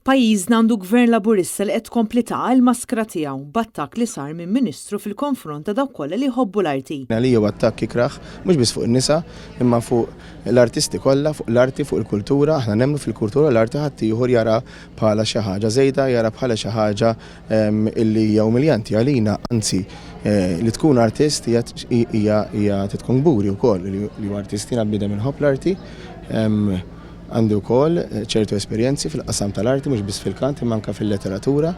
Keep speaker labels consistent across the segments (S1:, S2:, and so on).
S1: Pajjiżna għandu gvern laburista li qed tkompli taqa' l-maskra tiegħu b'attakk li sar minn Ministru fil-konfront ta' dawk kollha li jħobbu l-arti.
S2: Għalija attakk ikraħ mhux biss fuq in-nisa, imma fuq l-artisti kollha, fuq l-arti, fuq il-kultura. Aħna nemmnu fil-kultura l-arti ħadd ieħor jara bħala xi ħaġa żejda, jara bħala xi ħaġa illi hija umiljanti għalina, anzi li tkun artist hija tkun gburi wkoll li huwa artisti bniedem inħobb l-arti. Għandu wkoll ċertu esperjenzi fil-qasam tal-arti mhux biss fil-kant imma anke fil-letteratura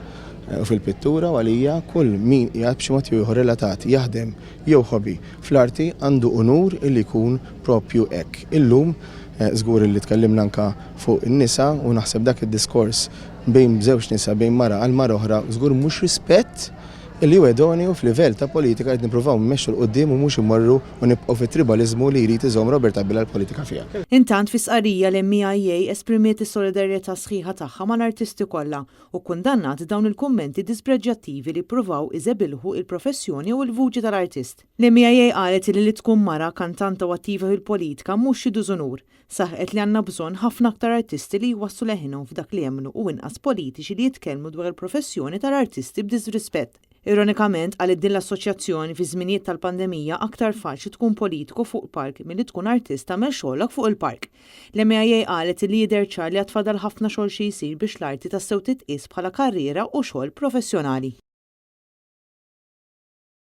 S2: u fil-pittura u għalija kull min qiegħed b'xi mod ieħor relatat jaħdem jew hobby fl-arti għandu unur illi jkun proprju hekk. Illum żgur li tkellimna anke fuq in-nisa u naħseb dak id-diskors bejn żewġ nisa bejn mara għal mara oħra żgur mhux rispett illi hu edonju f'livell ta' politika qed nippruvaw mmexxu l-qudiem u mhux immorru u nibqgħu fit-tribaliżmu li jrid iżomm Robert Abela l-politika fiha.
S1: Intant fi sqarrija l-MIA esprimiet is-solidarjetà sħiħa tagħha mal-artisti kollha u kundannat dawn il-kummenti dispreġġjattivi li ppruvaw iżebilħu il-professjoni u l-vuċi tal-artist. L-MIA qalet li tkun mara kantanta u attiva fil-politika mhux xi dużunur, saħqet li għandna bżonn ħafna aktar artisti li jwasslu leħinhom f'dak li jemmnu u inqas politiċi li jitkellmu dwar il-professjoni tal-artisti b'disrispett. Ironikament għalet din l-assoċjazzjoni fi żminijiet tal-pandemija aktar faċli tkun politiku fuq park milli tkun artist tagħmel xogħolok fuq il-park. L-MIA qalet li jidher ċar li għatfadal ħafna xogħol xi jsir biex l-arti tassew titqies bħala karriera u xogħol professjonali.